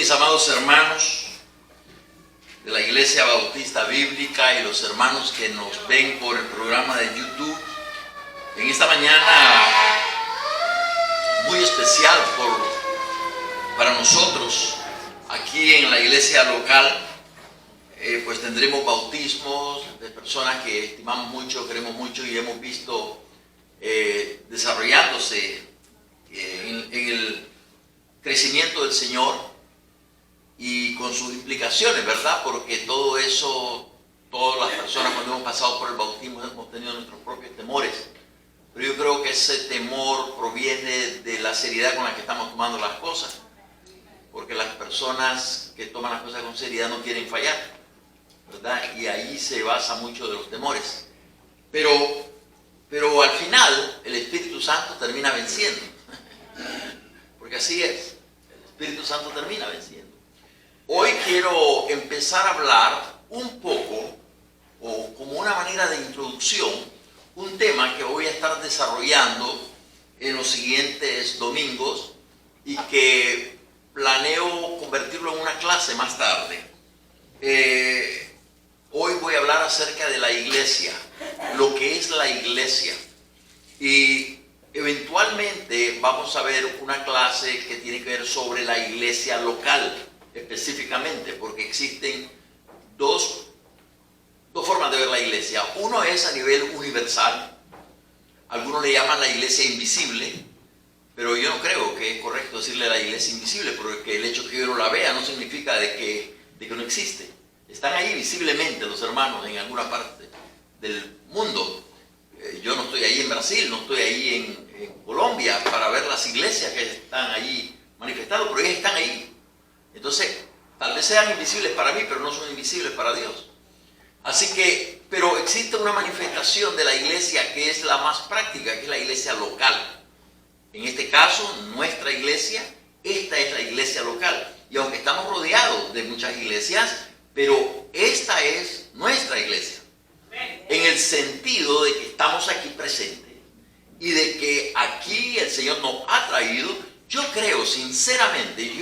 mis amados hermanos de la Iglesia Bautista Bíblica y los hermanos que nos ven por el programa de YouTube, en esta mañana muy especial para nosotros, aquí en la iglesia local, pues tendremos bautismos de personas que estimamos mucho, queremos mucho y hemos visto desarrollándose en el crecimiento del Señor y con sus implicaciones, ¿verdad? Porque todo eso, todas las personas cuando hemos pasado por el bautismo hemos tenido nuestros propios temores, pero yo creo que ese temor proviene de la seriedad con la que estamos tomando las cosas, porque las personas que toman las cosas con seriedad no quieren fallar, ¿verdad? Y ahí se basa mucho de los temores, pero al final el Espíritu Santo termina venciendo, porque así es, el Espíritu Santo termina venciendo. Hoy quiero empezar a hablar un poco, o como una manera de introducción, un tema que voy a estar desarrollando en los siguientes domingos y que planeo convertirlo en una clase más tarde. Hoy voy a hablar acerca de la iglesia, lo que es la iglesia. Y eventualmente vamos a ver una clase que tiene que ver sobre la iglesia local, específicamente, porque existen dos formas de ver la iglesia. Uno es a nivel universal. Algunos le llaman la iglesia invisible, pero yo no creo que es correcto decirle la iglesia invisible, porque el hecho que yo no la vea no significa de que no existe. Están ahí visiblemente los hermanos en alguna parte del mundo. Yo no estoy ahí en Brasil, no estoy ahí en Colombia para ver las iglesias que están allí manifestadas, pero ellas están ahí. Entonces, tal vez sean invisibles para mí, pero no son invisibles para Dios. Así que, pero existe una manifestación de la iglesia que es la más práctica, que es la iglesia local. En este caso, nuestra iglesia, esta es la iglesia local. Y aunque estamos rodeados de muchas iglesias, pero esta es nuestra iglesia. En el sentido de que estamos aquí presentes y de que aquí el Señor nos ha traído. Yo creo, sinceramente,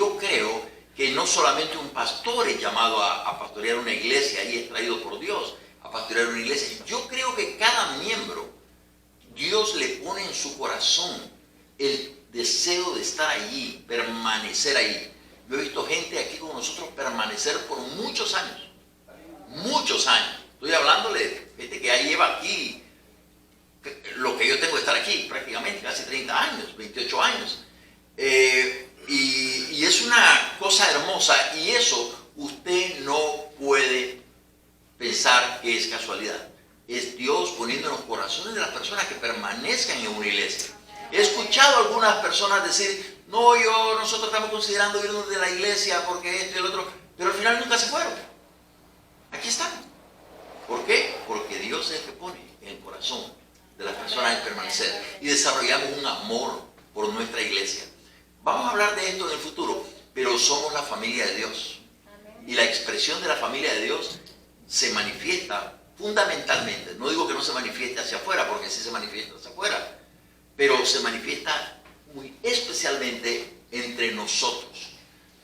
que no solamente un pastor es llamado a pastorear una iglesia y es traído por Dios a pastorear una iglesia. Yo creo que cada miembro, Dios le pone en su corazón el deseo de estar allí, permanecer ahí. Yo he visto gente aquí con nosotros permanecer por muchos años. Muchos años. Estoy hablándole de gente que ya lleva aquí lo que yo tengo de estar aquí, prácticamente casi 30 años, 28 años. Y es una cosa hermosa, y eso usted no puede pensar que es casualidad. Es Dios poniendo en los corazones de las personas que permanezcan en una iglesia. He escuchado a algunas personas decir, no, nosotros estamos considerando irnos de la iglesia porque esto y el otro, pero al final nunca se fueron. Aquí están. ¿Por qué? Porque Dios es el que pone en el corazón de las personas el permanecer, y desarrollamos un amor por nuestra iglesia. Vamos a hablar de esto en el futuro, pero somos la familia de Dios. Y la expresión de la familia de Dios se manifiesta fundamentalmente. No digo que no se manifieste hacia afuera, porque sí se manifiesta hacia afuera, pero se manifiesta muy especialmente entre nosotros.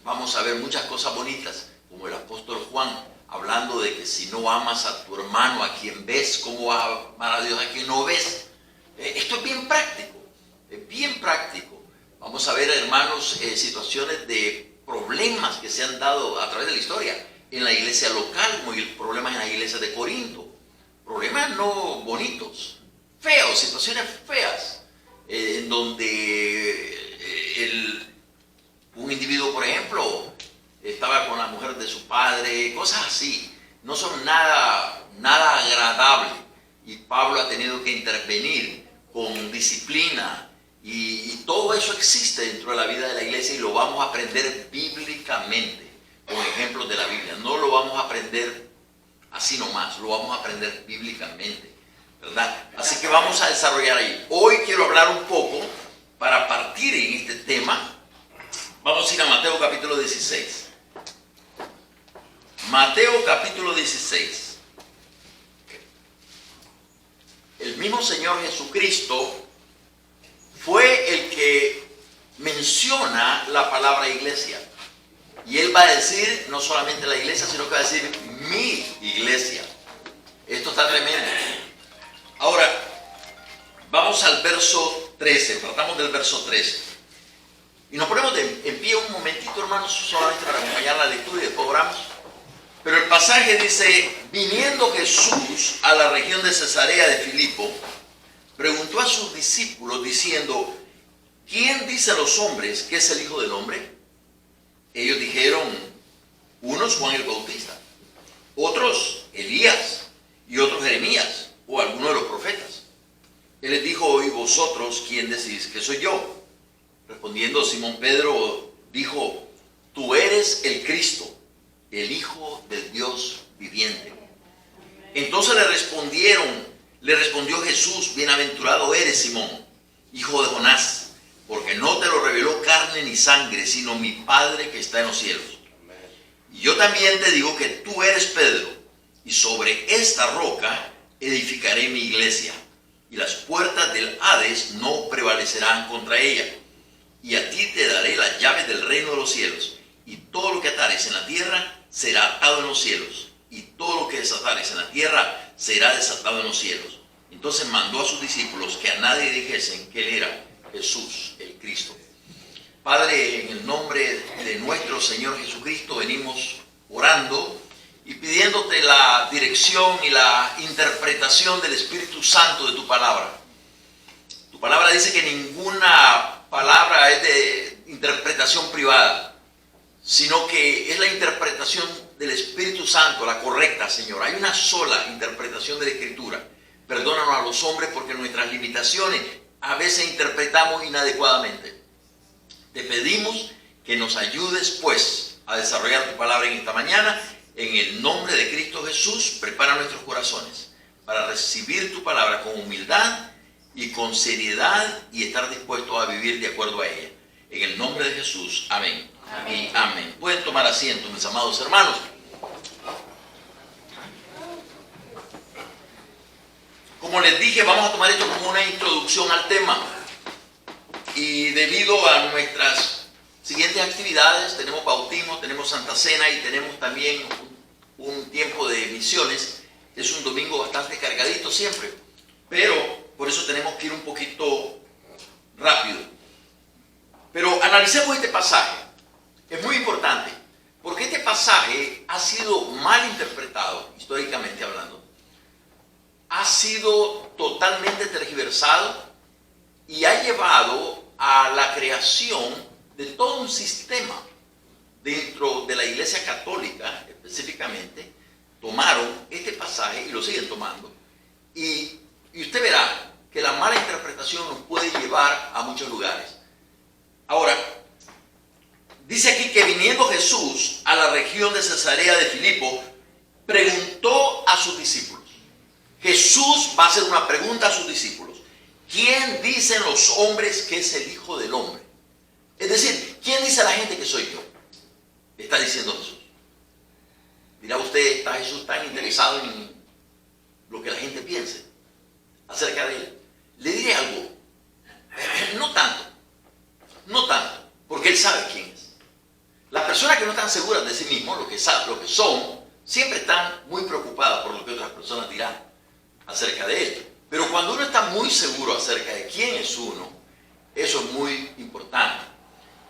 Vamos a ver muchas cosas bonitas, como el apóstol Juan, hablando de que si no amas a tu hermano, a quien ves, ¿cómo vas a amar a Dios a quien no ves? Esto es bien práctico, es bien práctico. Vamos a ver, hermanos, situaciones de problemas que se han dado a través de la historia en la iglesia local, como problemas en la iglesia de Corinto. Problemas no bonitos, feos, situaciones feas, en donde un individuo, por ejemplo, estaba con la mujer de su padre, cosas así. No son nada agradable. Y Pablo ha tenido que intervenir con disciplina. Y todo eso existe dentro de la vida de la iglesia, y lo vamos a aprender bíblicamente, con ejemplos de la Biblia. No lo vamos a aprender así nomás, lo vamos a aprender bíblicamente, ¿verdad? Así que vamos a desarrollar ahí. Hoy quiero hablar un poco, para partir en este tema, vamos a ir a Mateo capítulo 16. Mateo capítulo 16. El mismo Señor Jesucristo fue el que menciona la palabra iglesia. Y Él va a decir no solamente la iglesia, sino que va a decir mi iglesia. Esto está tremendo. Ahora, vamos al verso 13, tratamos del verso 13. Y nos ponemos en pie un momentito, hermanos, solamente para acompañar la lectura y después oramos. Pero el pasaje dice, viniendo Jesús a la región de Cesarea de Filipo, preguntó a sus discípulos diciendo, ¿quién dicen los hombres que es el Hijo del Hombre? Ellos dijeron, unos Juan el Bautista, otros Elías y otros Jeremías o alguno de los profetas. Él les dijo, ¿y vosotros quién decís que soy yo? Respondiendo Simón Pedro dijo, tú eres el Cristo, el Hijo del Dios viviente. Entonces le respondió Jesús, bienaventurado eres Simón, hijo de Jonás, porque no te lo reveló carne ni sangre, sino mi Padre que está en los cielos. Y yo también te digo que tú eres Pedro, y sobre esta roca edificaré mi iglesia, y las puertas del Hades no prevalecerán contra ella. Y a ti te daré las llaves del reino de los cielos, y todo lo que atares en la tierra será atado en los cielos, y todo lo que desatares en la tierra será desatado en los cielos. Entonces mandó a sus discípulos que a nadie dijesen que él era Jesús, el Cristo. Padre, en el nombre de nuestro Señor Jesucristo venimos orando y pidiéndote la dirección y la interpretación del Espíritu Santo de tu palabra. Tu palabra dice que ninguna palabra es de interpretación privada, sino que es la interpretación del Espíritu Santo, la correcta, Señor. Hay una sola interpretación de la Escritura. Perdónanos a los hombres porque nuestras limitaciones a veces interpretamos inadecuadamente. Te pedimos que nos ayudes, pues, a desarrollar tu palabra en esta mañana. En el nombre de Cristo Jesús, prepara nuestros corazones para recibir tu palabra con humildad y con seriedad y estar dispuestos a vivir de acuerdo a ella. En el nombre de Jesús, amén. Amén. Y amén. Pueden tomar asiento, mis amados hermanos. Como les dije, vamos a tomar esto como una introducción al tema. Y debido a nuestras siguientes actividades, tenemos bautismo, tenemos Santa Cena y tenemos también un tiempo de misiones. Es un domingo bastante cargadito siempre, pero por eso tenemos que ir un poquito rápido. Pero analicemos este pasaje. Es muy importante, porque este pasaje ha sido mal interpretado, históricamente hablando. Ha sido totalmente tergiversado y ha llevado a la creación de todo un sistema dentro de la Iglesia Católica, específicamente. Tomaron este pasaje y lo siguen tomando. Y usted verá que la mala interpretación nos puede llevar a muchos lugares. Ahora, dice aquí que viniendo Jesús a la región de Cesarea de Filipo, preguntó a sus discípulos. Jesús va a hacer una pregunta a sus discípulos. ¿Quién dicen los hombres que es el Hijo del Hombre? Es decir, ¿quién dice la gente que soy yo? Está diciendo Jesús. Dirá usted, ¿está Jesús tan interesado en lo que la gente piense acerca de él? Le diré algo. No tanto, porque él sabe quién es. Las personas que no están seguras de sí mismos, lo que son, siempre están muy preocupadas por lo que otras personas dirán acerca de él. Pero cuando uno está muy seguro acerca de quién es uno, eso es muy importante.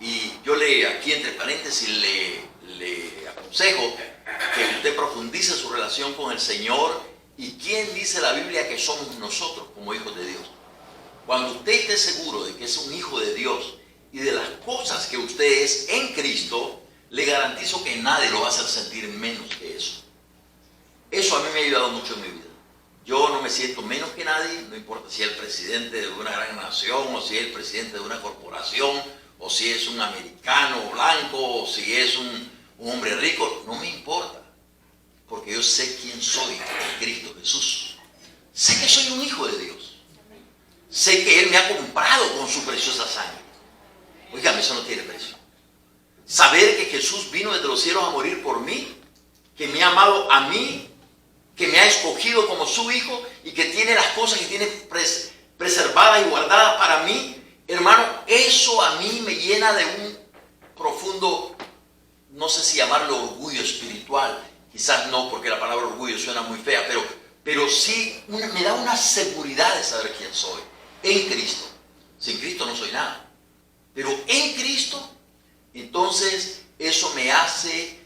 Y yo aquí entre paréntesis le aconsejo que usted profundice su relación con el Señor y quién dice la Biblia que somos nosotros como hijos de Dios. Cuando usted esté seguro de que es un hijo de Dios y de las cosas que usted es en Cristo, le garantizo que nadie lo va a hacer sentir menos que eso. Eso a mí me ha ayudado mucho en mi vida. Yo no me siento menos que nadie, no importa si es el presidente de una gran nación, o si es el presidente de una corporación, o si es un americano blanco, o si es un hombre rico, no me importa. Porque yo sé quién soy en Cristo Jesús. Sé que soy un hijo de Dios. Sé que Él me ha comprado con su preciosa sangre. Oigan, eso no tiene precio. Saber que Jesús vino desde los cielos a morir por mí, que me ha amado a mí, que me ha escogido como su hijo y que tiene las cosas que tiene preservadas y guardadas para mí, hermano, eso a mí me llena de un profundo no sé si llamarlo orgullo espiritual, quizás no, porque la palabra orgullo suena muy fea, pero sí me da una seguridad de saber quién soy en Cristo. Sin Cristo no soy nada, pero en Cristo, entonces eso me hace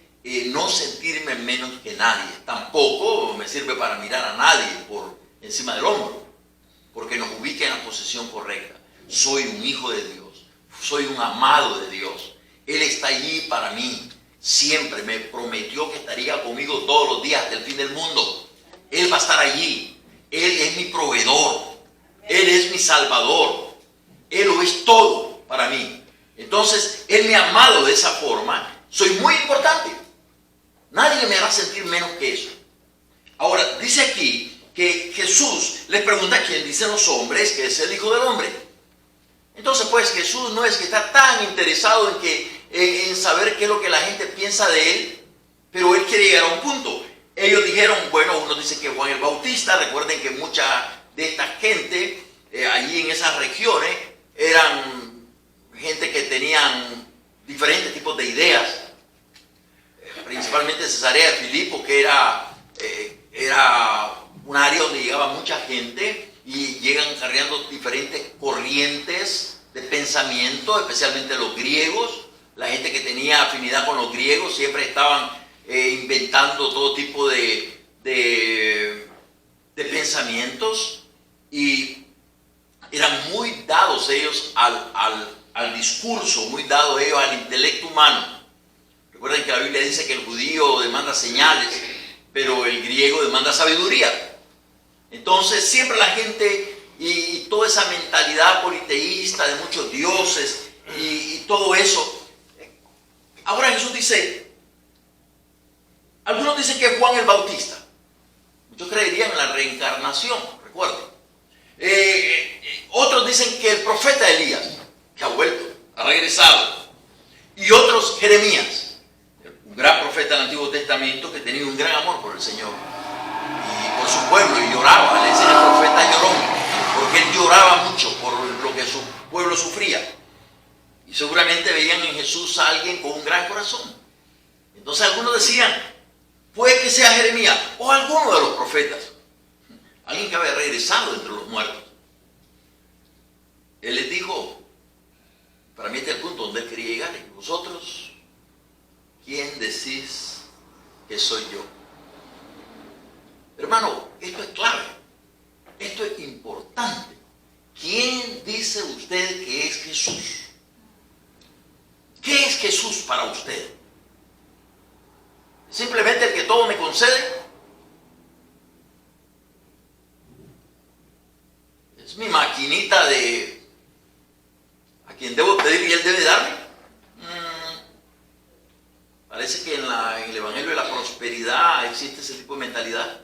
no sentirme menos que nadie. Tampoco me sirve para mirar a nadie por encima del hombro, porque nos ubica en la posición correcta. Soy un hijo de Dios, soy un amado de Dios. Él está allí para mí. Siempre me prometió que estaría conmigo todos los días del fin del mundo. Él va a estar allí. Él es mi proveedor. Él es mi salvador. Él lo es todo para mí. Entonces, Él me ha amado de esa forma. Soy muy importante. Nadie me hará sentir menos que eso. Ahora, dice aquí que Jesús les pregunta quién dicen los hombres que es el Hijo del Hombre. Entonces, pues, Jesús no es que está tan interesado en saber qué es lo que la gente piensa de Él, pero Él quiere llegar a un punto. Ellos dijeron, bueno, uno dice que Juan el Bautista. Recuerden que mucha de esta gente allí en esas regiones eran gente que tenían diferentes tipos de ideas, principalmente Cesarea de Filipo, que era un área donde llegaba mucha gente y llegan cargando diferentes corrientes de pensamiento, especialmente los griegos. La gente que tenía afinidad con los griegos siempre estaban inventando todo tipo de pensamientos y eran muy dados ellos al discurso, muy dados ellos al intelecto humano. Recuerden que la Biblia dice que el judío demanda señales, pero el griego demanda sabiduría. Entonces siempre la gente y toda esa mentalidad politeísta de muchos dioses y todo eso. Ahora Jesús dice, algunos dicen que es Juan el Bautista. Muchos creerían en la reencarnación, recuerden. Otros dicen que el profeta Elías, que ha vuelto, ha regresado. Y otros Jeremías, un gran profeta del Antiguo Testamento que tenía un gran amor por el Señor y por su pueblo, y lloraba. Le dicen el profeta llorón, porque él lloraba mucho por lo que su pueblo sufría. Y seguramente veían en Jesús a alguien con un gran corazón. Entonces algunos decían, puede que sea Jeremías o alguno de los profetas, alguien que había regresado entre los muertos. Él les dijo, para mí este es el punto donde él quería llegar, y vosotros, ¿quién decís que soy yo? Hermano, esto es clave, esto es importante. ¿Quién dice usted que es Jesús? ¿Qué es Jesús para usted? ¿Simplemente el que todo me concede? ¿Es mi maquinita de a quien debo pedir y él debe darme? Parece que en el Evangelio de la Prosperidad existe ese tipo de mentalidad,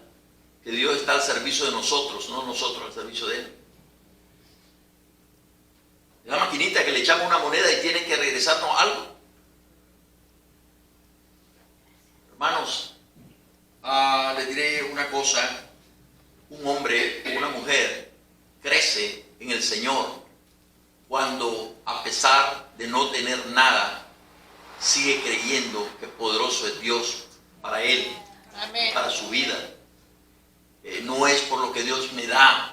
que Dios está al servicio de nosotros, no nosotros al servicio de Él. La maquinita que le echamos una moneda y tiene que regresarnos algo. Hermanos, les diré una cosa. Un hombre o una mujer crece en el Señor cuando, a pesar de no tener nada, sigue creyendo que poderoso es Dios para él, amén, para su vida. No es por lo que Dios me da.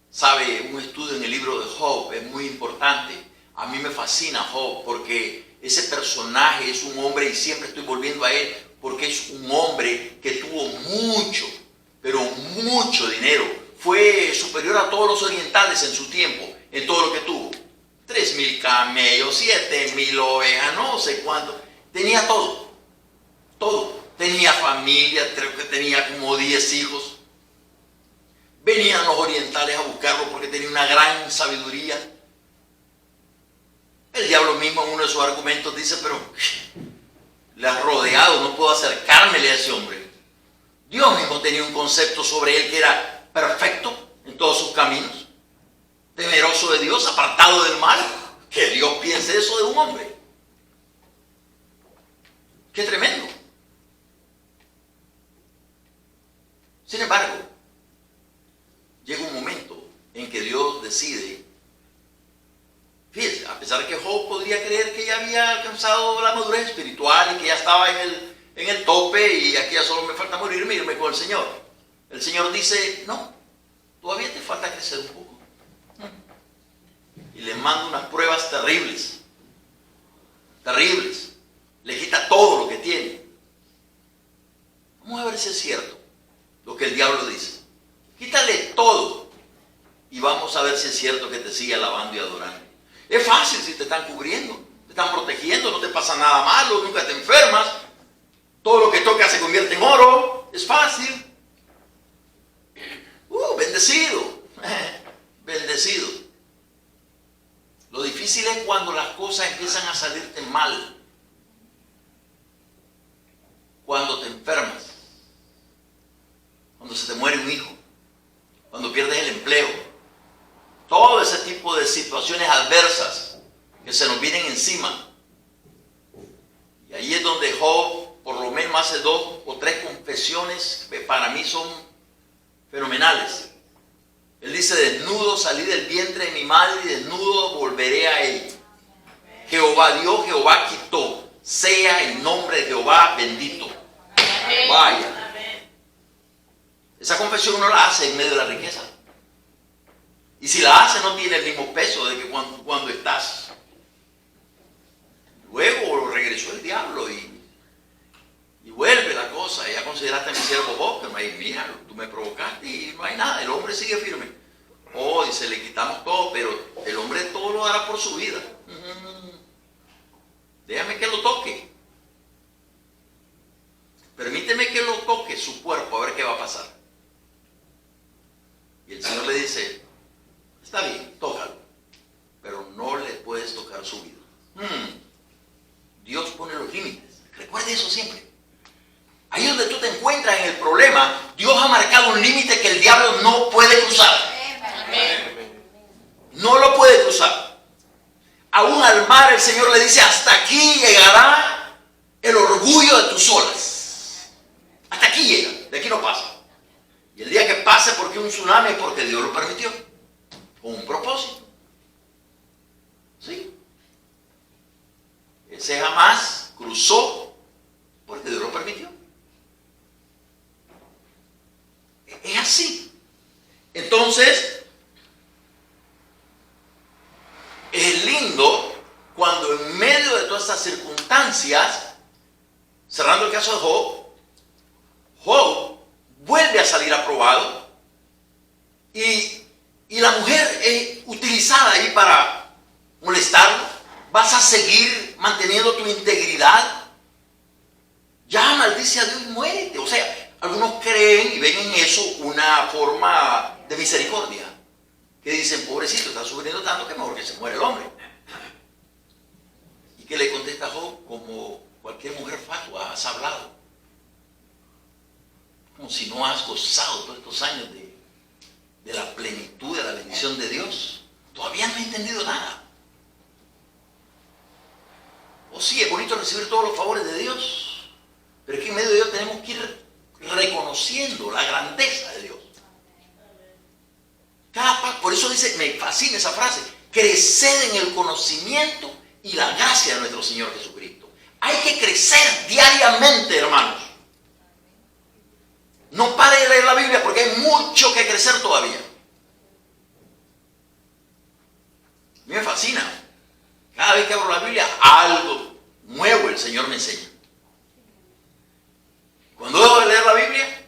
Sabe, un estudio en el libro de Job es muy importante. A mí me fascina Job porque ese personaje es un hombre, y siempre estoy volviendo a él, porque es un hombre que tuvo mucho, pero mucho dinero. Fue superior a todos los orientales en su tiempo, en todo lo que tuvo. 3,000 camellos, 7,000 ovejas, no sé cuánto. Tenía todo, todo. Tenía familia, creo que tenía como 10 hijos. Venían los orientales a buscarlo porque tenía una gran sabiduría. El diablo mismo en uno de sus argumentos dice, pero le has rodeado, no puedo acercármele a ese hombre. Dios mismo tenía un concepto sobre él que era perfecto en todos sus caminos, temeroso de Dios, apartado del mal. Que Dios piense eso de un hombre. ¡Qué tremendo! Sin embargo, llega un momento en que Dios decide, fíjese, a pesar pensar que Job podría creer que ya había alcanzado la madurez espiritual y que ya estaba en el tope y aquí ya solo me falta morirme y irme con el Señor. El Señor dice, no, todavía te falta crecer un poco. Y le manda unas pruebas terribles, terribles. Le quita todo lo que tiene. Vamos a ver si es cierto lo que el diablo dice. Quítale todo y vamos a ver si es cierto que te sigue alabando y adorando. Es fácil si te están cubriendo, te están protegiendo, no te pasa nada malo, nunca te enfermas. Todo lo que toca se convierte en oro. Es fácil. Bendecido. Bendecido. Lo difícil es cuando las cosas empiezan a salirte mal. Cuando te enfermas. Cuando se te muere un hijo. Cuando pierdes el empleo. Todo ese tipo de situaciones adversas que se nos vienen encima. Y ahí es donde Job, por lo menos hace 2 o 3 confesiones que para mí son fenomenales. Él dice, desnudo salí del vientre de mi madre y desnudo volveré a ella. Jehová dio, Jehová quitó. Sea el nombre de Jehová bendito. Vaya. Esa confesión uno la hace en medio de la riqueza. Y si la hace no tiene el mismo peso de que cuando estás. Luego regresó el diablo y vuelve la cosa. Ya consideraste a mi siervo Job, que no hay, mira, tú me provocaste y no hay nada. El hombre sigue firme. Oh, dice, le quitamos todo, pero el hombre todo lo hará por su vida. Déjame que lo toque. Permíteme que lo toque su cuerpo, a ver qué va a pasar. Y el Señor le dice, está bien, tócalo, pero no le puedes tocar su vida. Dios pone los límites. Recuerde eso siempre. Ahí donde tú te encuentras en el problema, Dios ha marcado un límite que el diablo no puede cruzar. No lo puede cruzar. Aún al mar el Señor le dice, hasta aquí llegará el orgullo de tus olas. Hasta aquí llega, de aquí no pasa. Y el día que pase, porque un tsunami es porque Dios lo permitió. Con un propósito. ¿Sí? Ese jamás cruzó porque Dios lo permitió. Es así. Entonces, es lindo cuando en medio de todas estas circunstancias, cerrando el caso de Job, Job vuelve a salir aprobado y la mujer es utilizada ahí para molestarlo. ¿Vas a seguir manteniendo tu integridad? Ya maldice a Dios y muérete. O sea, algunos creen y ven en eso una forma de misericordia. Que dicen, pobrecito, está sufriendo tanto que mejor que se muere el hombre. ¿Y qué le contesta Job? Como cualquier mujer fatua, has hablado. Como si no has gozado todos estos años de la plenitud, de la bendición de Dios. Todavía no he entendido nada. O sí, es bonito recibir todos los favores de Dios, pero es que en medio de Dios tenemos que ir reconociendo la grandeza de Dios. Por eso dice, me fascina esa frase, creced en el conocimiento y la gracia de nuestro Señor Jesucristo. Hay que crecer diariamente, hermanos. No pare de leer la Biblia porque hay mucho que crecer todavía. A mí me fascina. Cada vez que abro la Biblia, algo nuevo el Señor me enseña. Cuando dejo de leer la Biblia,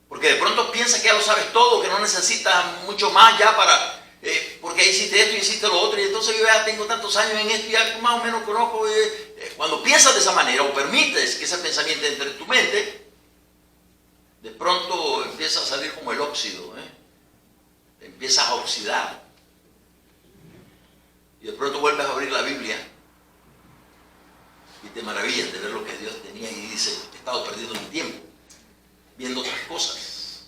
porque de pronto piensa que ya lo sabes todo, que no necesitas mucho más ya para... porque hiciste esto y hiciste lo otro, y entonces yo ya tengo tantos años en esto y ya más o menos conozco. Cuando piensas de esa manera o permites que ese pensamiento entre en tu mente, de pronto empieza a salir como el óxido, empiezas a oxidar. Y de pronto vuelves a abrir la Biblia y te maravillas de ver lo que Dios tenía y dice, he estado perdiendo mi tiempo viendo otras cosas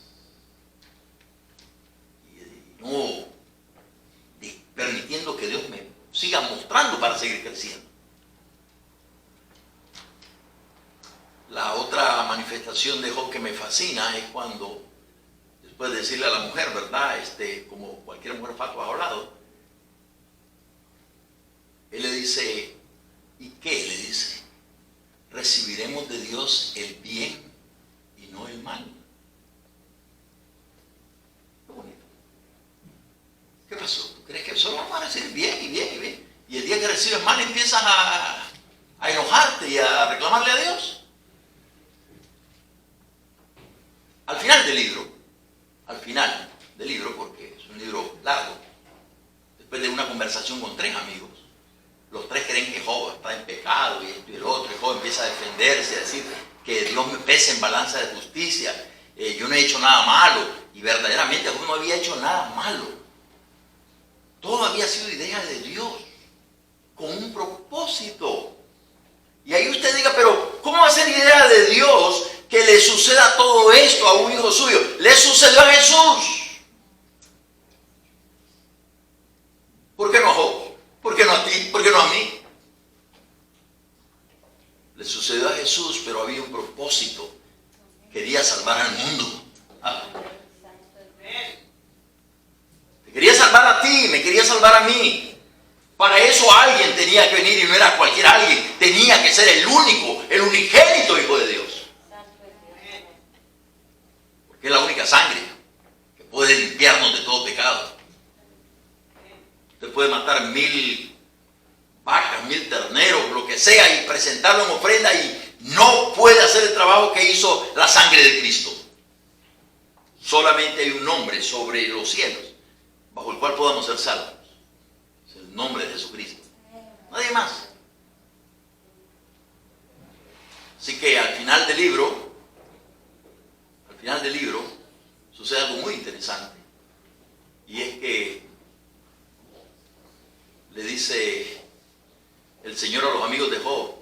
y no permitiendo que Dios me siga mostrando para seguir creciendo. La otra manifestación de Job que me fascina es cuando, después de decirle a la mujer, ¿verdad? Como cualquier mujer fatua ha hablado, dice, ¿y qué? Le dice, recibiremos de Dios el bien y no el mal. Qué bonito. ¿Qué pasó? ¿Tú crees que solo vamos a recibir bien y bien y bien? Y el día que recibes mal empiezas a enojarte y a reclamarle a Dios. Al final del libro, porque es un libro largo, después de una conversación con 3 amigos, los 3 creen que Job está en pecado y esto y el otro, y Job empieza a defenderse, a decir que Dios me pese en balanza de justicia, yo no he hecho nada malo, y verdaderamente Job no había hecho nada malo. Todo había sido idea de Dios, con un propósito. Y ahí usted diga, pero ¿cómo va a ser idea de Dios que le suceda todo esto a un hijo suyo? Le sucedió a Jesús. ¿Por qué no a Job? ¿Por qué no a ti? ¿Por qué no a mí? Le sucedió a Jesús, pero había un propósito. Quería salvar al mundo. Te quería salvar a ti, me quería salvar a mí. Para eso alguien tenía que venir y no era cualquier alguien. Tenía que ser el único, el unigénito Hijo de Dios. Porque es la única sangre que puede limpiarnos de todo pecado. Usted puede matar 1000 vacas, 1000 terneros, lo que sea, y presentarlo en ofrenda, y no puede hacer el trabajo que hizo la sangre de Cristo. Solamente hay un nombre sobre los cielos bajo el cual podamos ser salvos. Es el nombre de Jesucristo. Nadie más. Así que al final del libro sucede algo muy interesante. Y es que le dice el Señor a los amigos de Job,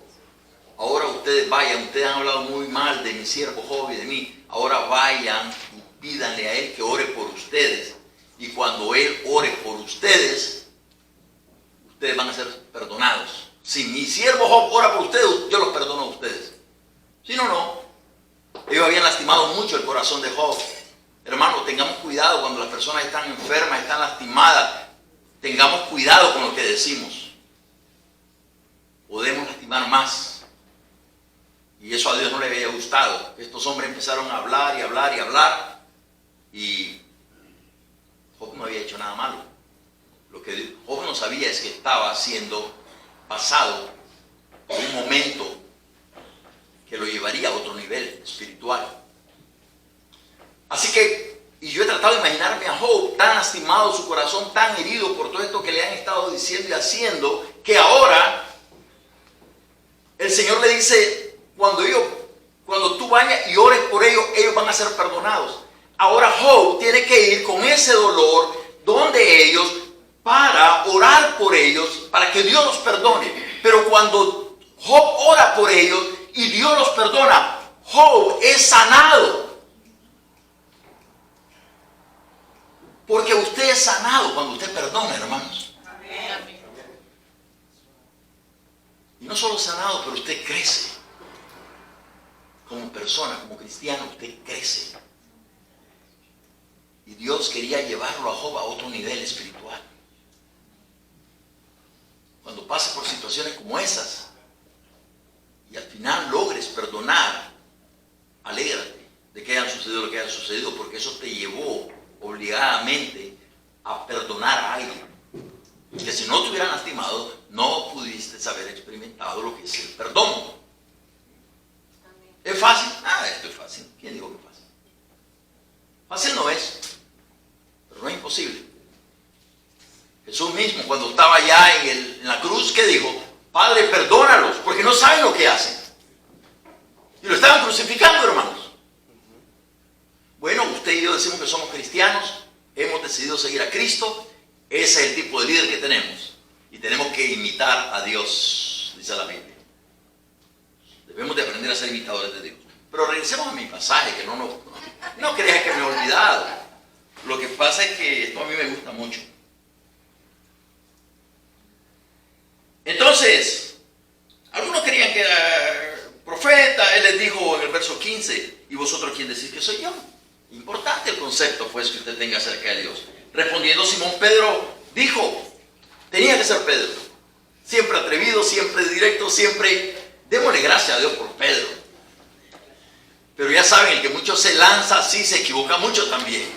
ahora ustedes vayan, ustedes han hablado muy mal de mi siervo Job y de mí, ahora vayan y pídanle a él que ore por ustedes, y cuando él ore por ustedes, ustedes van a ser perdonados. Si mi siervo Job ora por ustedes, yo los perdono a ustedes. Si no, no. Ellos habían lastimado mucho el corazón de Job. Hermanos, tengamos cuidado cuando las personas están enfermas, están lastimadas. Tengamos cuidado con lo que decimos. Podemos lastimar más. Y eso a Dios no le había gustado. Estos hombres empezaron a hablar y hablar y hablar. Y Job no había hecho nada malo. Lo que Job no sabía es que estaba siendo pasado por un momento que lo llevaría a otro nivel espiritual. Así que, y yo he tratado de imaginarme a Job tan lastimado, su corazón tan herido por todo esto que le han estado diciendo y haciendo, que ahora el Señor le dice, cuando tú vayas y ores por ellos, ellos van a ser perdonados. Ahora Job tiene que ir con ese dolor donde ellos para orar por ellos, para que Dios los perdone. Pero cuando Job ora por ellos y Dios los perdona, Job es sanado. Porque usted es sanado cuando usted perdona, hermanos. Amén. Y no solo sanado, pero usted crece. Como persona, como cristiano, usted crece. Y Dios quería llevarlo a Job a otro nivel espiritual. Cuando pase por situaciones como esas y al final logres perdonar, alégrate de que haya sucedido lo que haya sucedido, porque eso te llevó obligadamente a perdonar a alguien. Que si no te hubieran lastimado, no pudiste haber experimentado lo que es el perdón. ¿Es fácil? Esto es fácil. ¿Quién dijo que es fácil? Fácil no es, pero no es imposible. Jesús mismo, cuando estaba allá en la cruz, ¿qué dijo? Padre, perdónalos, porque no saben lo que hacen. Y lo estaban crucificando, hermanos. Bueno, usted y yo decimos que somos cristianos, hemos decidido seguir a Cristo, ese es el tipo de líder que tenemos. Y tenemos que imitar a Dios, dice la Biblia. Debemos de aprender a ser imitadores de Dios. Pero regresemos a mi pasaje, que no creas que me he olvidado. Lo que pasa es que esto a mí me gusta mucho. Entonces, algunos creían que era profeta. Él les dijo en el verso 15, ¿y vosotros quién decís que soy yo? Importante el concepto, pues, que usted tenga acerca de Dios. Respondiendo Simón Pedro, dijo, tenía que ser Pedro, Siempre atrevido, siempre directo, siempre... Démosle gracias a Dios por Pedro. Pero ya saben, el que mucho se lanza, sí se equivoca mucho también.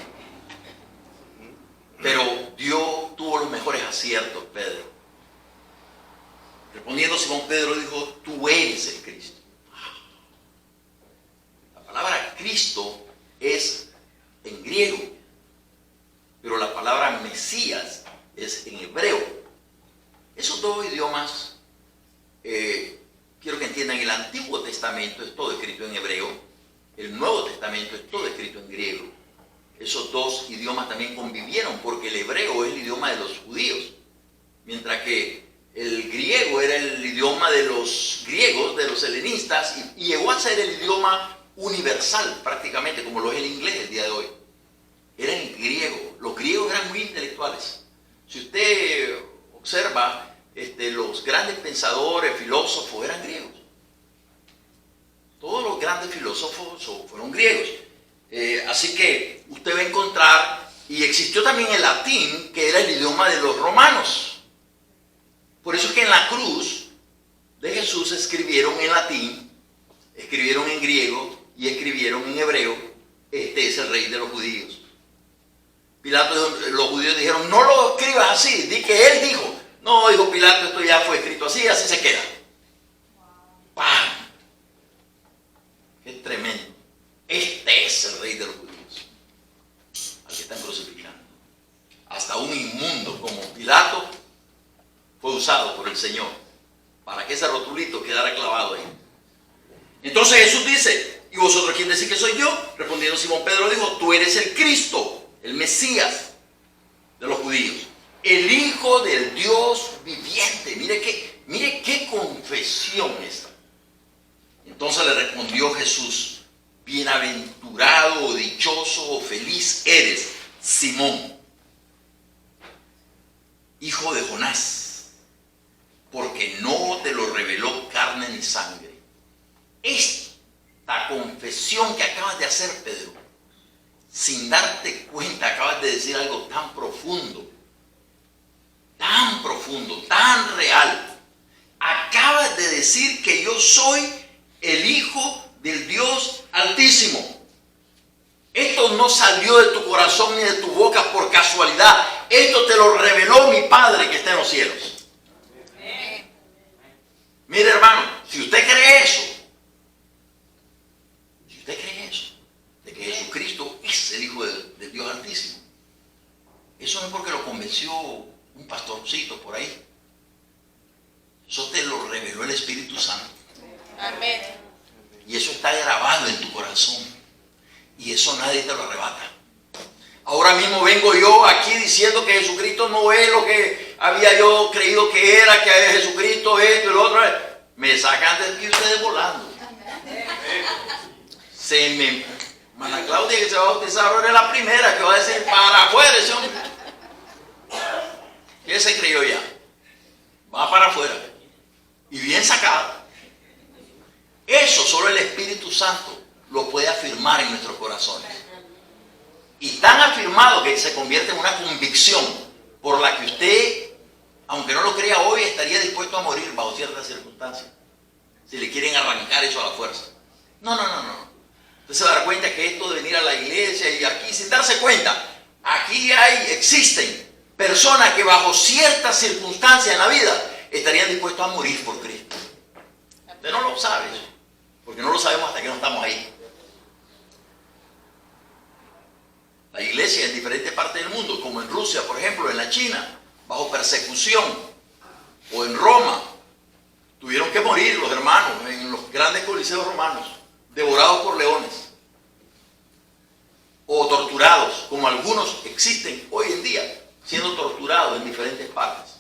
Pero Dios tuvo los mejores aciertos, Pedro. Respondiendo Simón Pedro dijo, tú eres el Cristo. La palabra Cristo es en griego, pero la palabra Mesías es en hebreo. Esos dos idiomas, quiero que entiendan, el Antiguo Testamento es todo escrito en hebreo, el Nuevo Testamento es todo escrito en griego. Esos dos idiomas también convivieron porque el hebreo es el idioma de los judíos, mientras que el griego era el idioma de los griegos, de los helenistas, y llegó a ser el idioma universal prácticamente, como lo es el inglés el día de hoy. Era el griego. Los griegos eran muy intelectuales. Si usted observa, los grandes pensadores, filósofos eran griegos. Todos los grandes filósofos fueron griegos. Así que usted va a encontrar, y existió también el latín, que era el idioma de los romanos. Por eso es que en la cruz de Jesús escribieron en latín, escribieron en griego y escribieron en hebreo, este es el rey de los judíos. Pilato, los judíos dijeron, no lo escribas así, di que él dijo. No, dijo Pilato, esto ya fue escrito así, así se queda. ¡Pam! ¡Qué tremendo! Este es el rey de los judíos, al que están crucificando. Hasta un inmundo como Pilato fue usado por el Señor para que ese rotulito quedara clavado ahí. Entonces Jesús dice, ¿y vosotros quién decís que soy yo? Respondiendo Simón Pedro dijo, tú eres el Cristo, el Mesías de los judíos, el Hijo del Dios viviente. Mire qué confesión esta. Entonces le respondió Jesús, bienaventurado o dichoso o feliz eres, Simón, hijo de Jonás, porque no te lo reveló carne ni sangre. Esta confesión que acabas de hacer, Pedro, sin darte cuenta, acabas de decir algo tan profundo, tan real. Acabas de decir que yo soy el Hijo del Dios Altísimo. Esto no salió de tu corazón ni de tu boca por casualidad. Esto te lo reveló mi Padre que está en los cielos. Mire, hermano, si usted cree eso, de que Jesucristo es el Hijo del Dios Altísimo, eso no es porque lo convenció un pastorcito por ahí. Eso te lo reveló el Espíritu Santo. Amén. Y eso está grabado en tu corazón. Y eso nadie te lo arrebata. Ahora mismo vengo yo aquí diciendo que Jesucristo no es lo que había yo creído que era, que Jesucristo esto y lo otro. Me sacan de aquí ustedes volando. Mana Claudia, que se va a bautizar ahora, es la primera que va a decir para afuera ese hombre. ¿Qué se creyó ya? Va para afuera. Y bien sacado. Eso solo el Espíritu Santo lo puede afirmar en nuestros corazones. Y tan afirmado que se convierte en una convicción por la que usted, aunque no lo crea hoy, estaría dispuesto a morir bajo ciertas circunstancias. Si le quieren arrancar eso a la fuerza. No. Usted se va a dar cuenta que esto de venir a la iglesia y aquí, sin darse cuenta, aquí existen personas que bajo ciertas circunstancias en la vida estarían dispuestos a morir por Cristo. Usted no lo sabe eso, porque no lo sabemos hasta que no estamos ahí. La iglesia en diferentes partes del mundo, como en Rusia, por ejemplo, en la China, bajo persecución, o en Roma, tuvieron que morir los hermanos en los grandes coliseos romanos, devorados por leones, o torturados, como algunos existen hoy en día, siendo torturados en diferentes partes,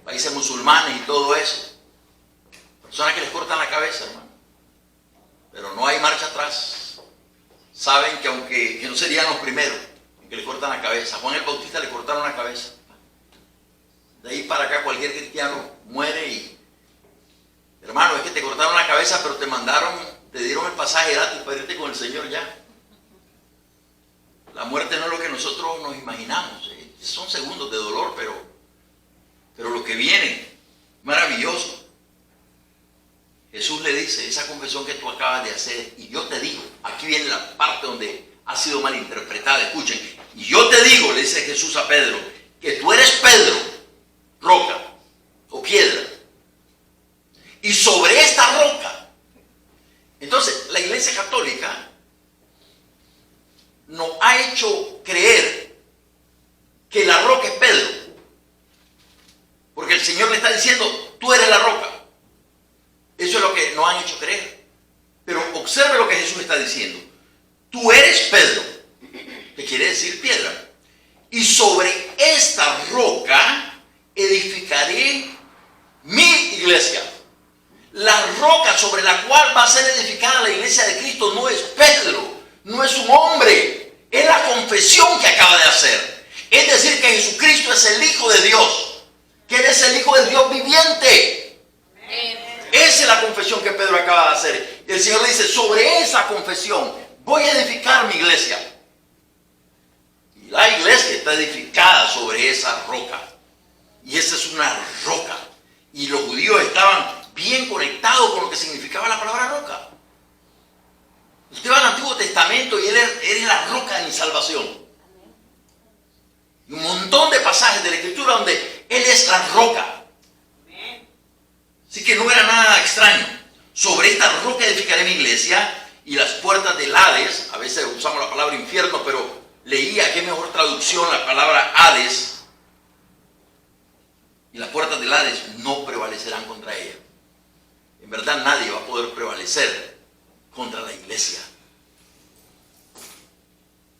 países musulmanes y todo eso. Personas que les cortan la cabeza, hermano, pero no hay marcha atrás. Saben que no serían los primeros en que le cortan la cabeza. A Juan el Bautista le cortaron la cabeza. De ahí para acá cualquier cristiano muere y... Hermano, es que te cortaron la cabeza, pero te dieron el pasaje gratis para irte con el Señor ya. La muerte no es lo que nosotros nos imaginamos. Son segundos de dolor, pero lo que viene Maravilloso. Jesús le dice, esa confesión que tú acabas de hacer, y yo te digo, aquí viene la parte donde ha sido malinterpretada, escuchen, y yo te digo, le dice Jesús a Pedro, que tú eres Pedro, roca o piedra, y sobre esta roca. Entonces, la Iglesia Católica nos ha hecho creer que la roca es Pedro, porque el Señor le está diciendo, tú eres la roca. Eso es lo que nos han hecho creer. Pero observe lo que Jesús está diciendo. Tú eres Pedro, que quiere decir piedra, y sobre esta roca edificaré mi iglesia. La roca sobre la cual va a ser edificada la iglesia de Cristo no es Pedro, no es un hombre, es la confesión que acaba de hacer. Es decir, que Jesucristo es el Hijo de Dios, que Él es el Hijo del Dios viviente. Esa es la confesión que Pedro acaba de hacer. Y el Señor le dice, sobre esa confesión voy a edificar mi iglesia. Y la iglesia está edificada sobre esa roca. Y esa es una roca. Y los judíos estaban bien conectados con lo que significaba la palabra roca. Usted va al Antiguo Testamento y Él es la roca de mi salvación. Y un montón de pasajes de la Escritura donde Él es la roca. Así que no era nada extraño. Sobre esta roca edificaré mi iglesia, y las puertas del Hades, a veces usamos la palabra infierno, pero leía qué mejor traducción la palabra Hades, y las puertas del Hades no prevalecerán contra ella. En verdad nadie va a poder prevalecer contra la iglesia.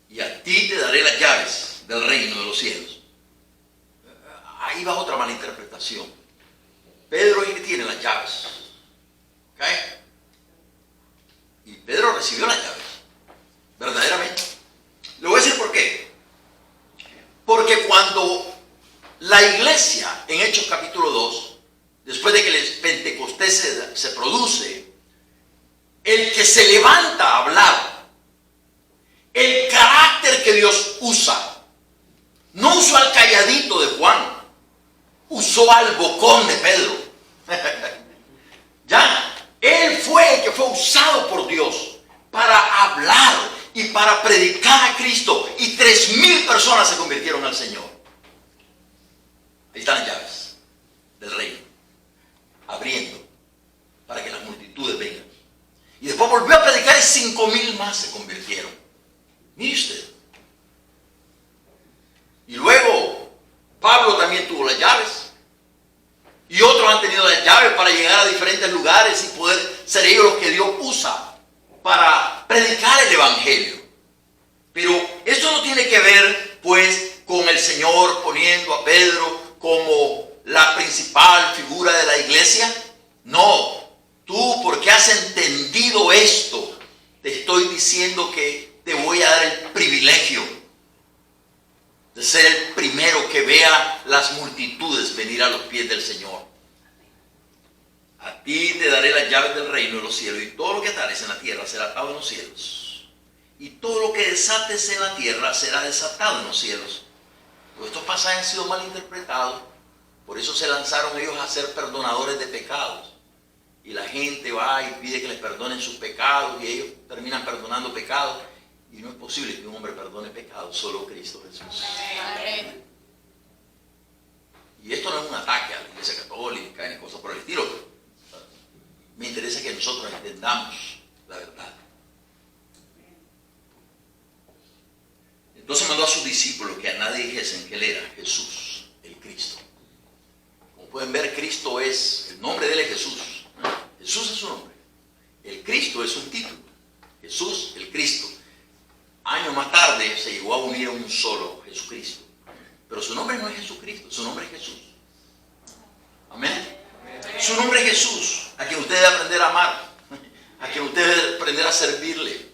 Y a ti te daré las llaves del reino de los cielos. Ahí va otra malinterpretación. Pedro es el que tiene las llaves. ¿Ok? Y Pedro recibió las llaves. Verdaderamente. Le voy a decir por qué. Porque cuando la iglesia, en Hechos capítulo 2, después de que el Pentecostés se produce, el que se levanta a hablar, el carácter que Dios usa, no usó al calladito de Juan, usó al bocón de Pedro. Ya, él fue el que fue usado por Dios para hablar y para predicar a Cristo, y 3,000 personas se convirtieron al Señor. Ahí están las llaves del reino, abriendo para que las multitudes vengan. Y después volvió a predicar y 5,000 más se convirtieron. Mire usted. Y luego Pablo también tuvo las llaves. Y otros han tenido las llaves para llegar a diferentes lugares y poder ser ellos los que Dios usa para predicar el Evangelio. Pero eso no tiene que ver, pues, con el Señor poniendo a Pedro como la principal figura de la iglesia. No, tú, porque has entendido esto, te estoy diciendo que te voy a dar el privilegio de ser el primero que vea las multitudes venir a los pies del Señor. A ti te daré las llaves del reino de los cielos, y todo lo que atares en la tierra será atado en los cielos, y todo lo que desates en la tierra será desatado en los cielos. Pues estos pasajes han sido mal interpretados, por eso se lanzaron ellos a ser perdonadores de pecados, y la gente va y pide que les perdonen sus pecados, y ellos terminan perdonando pecados. Y no es posible que un hombre perdone pecados, solo Cristo Jesús. Amén. Y esto no es un ataque a la Iglesia Católica ni cosas por el estilo. Me interesa que nosotros entendamos la verdad. Entonces mandó a sus discípulos que a nadie dijesen que Él era Jesús, el Cristo. Como pueden ver, Cristo es, el nombre de Él es Jesús. Jesús es su nombre. El Cristo es un título. Jesús, el Cristo. Años más tarde se llegó a unir a un solo, Jesucristo. Pero su nombre no es Jesucristo, su nombre es Jesús. Amén. Su nombre es Jesús, a quien usted debe aprender a amar, a quien usted debe aprender a servirle.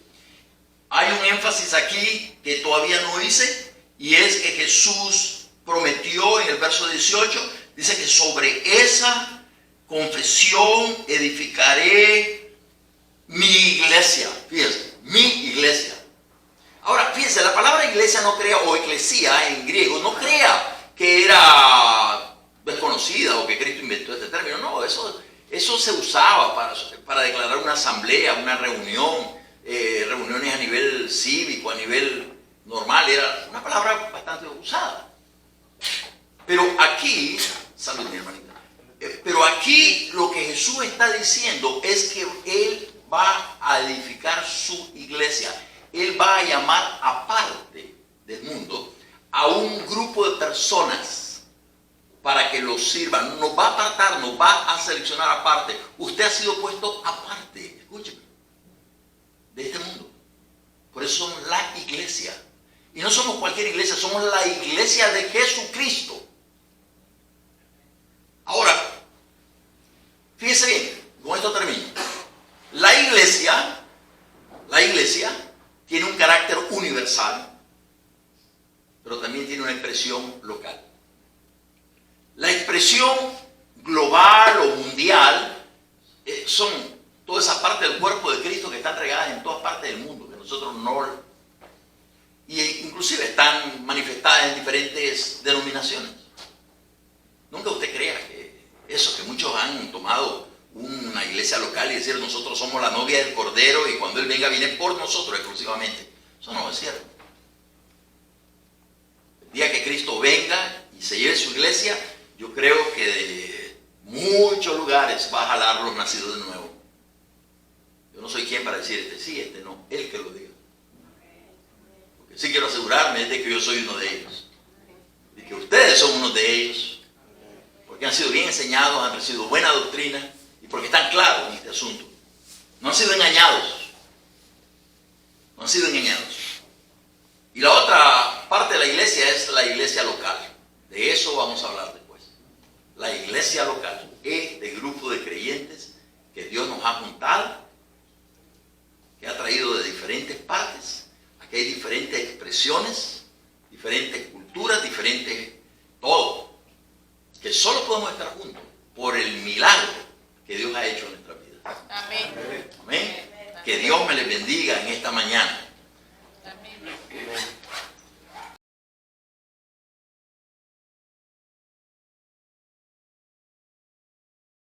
Hay un énfasis aquí que todavía no hice, y es que Jesús prometió en el verso 18, dice que sobre esa confesión edificaré mi iglesia. Fíjense, mi iglesia. Ahora, fíjense, la palabra iglesia no crea, o eclesía en griego, no crea que era desconocida o que Cristo inventó. y todo este término. No, eso se usaba para declarar una asamblea, una reunión, reuniones a nivel cívico, a nivel normal. Era una palabra bastante usada. Pero aquí, salud mi hermanita, pero aquí lo que Jesús está diciendo es que Él va a edificar su iglesia. Él va a llamar aparte del mundo a un grupo de personas para que los sirvan. Nos va a apartar, nos va a seleccionar aparte. Usted ha sido puesto aparte, escúcheme, de este mundo. Por eso somos la iglesia. Y no somos cualquier iglesia, somos la iglesia de Jesucristo. Ahora, fíjese bien, con esto termino. La iglesia tiene un carácter universal, pero también tiene una expresión local. La expresión global o mundial son toda esa parte del cuerpo de Cristo que están regadas en todas partes del mundo, que nosotros no... Y inclusive están manifestadas en diferentes denominaciones. Nunca usted crea que eso, que muchos han tomado una iglesia local y decir nosotros somos la novia del Cordero y cuando Él venga viene por nosotros exclusivamente. Eso no es cierto. El día que Cristo venga y se lleve su iglesia, yo creo que de muchos lugares va a jalar los nacidos de nuevo. Yo no soy quien para decir este sí, este no, Él que lo diga. Porque sí quiero asegurarme de que yo soy uno de ellos. Y que ustedes son uno de ellos. Porque han sido bien enseñados, han recibido buena doctrina y porque están claros en este asunto. No han sido engañados. No han sido engañados. Y la otra parte de la iglesia es la iglesia local. De eso vamos a hablar después. La iglesia local es de grupo de creyentes que Dios nos ha juntado, que ha traído de diferentes partes. Aquí hay diferentes expresiones, diferentes culturas, diferentes todo. Que solo podemos estar juntos por el milagro que Dios ha hecho en nuestra vida. Amén. Amén. Que Dios me les bendiga en esta mañana.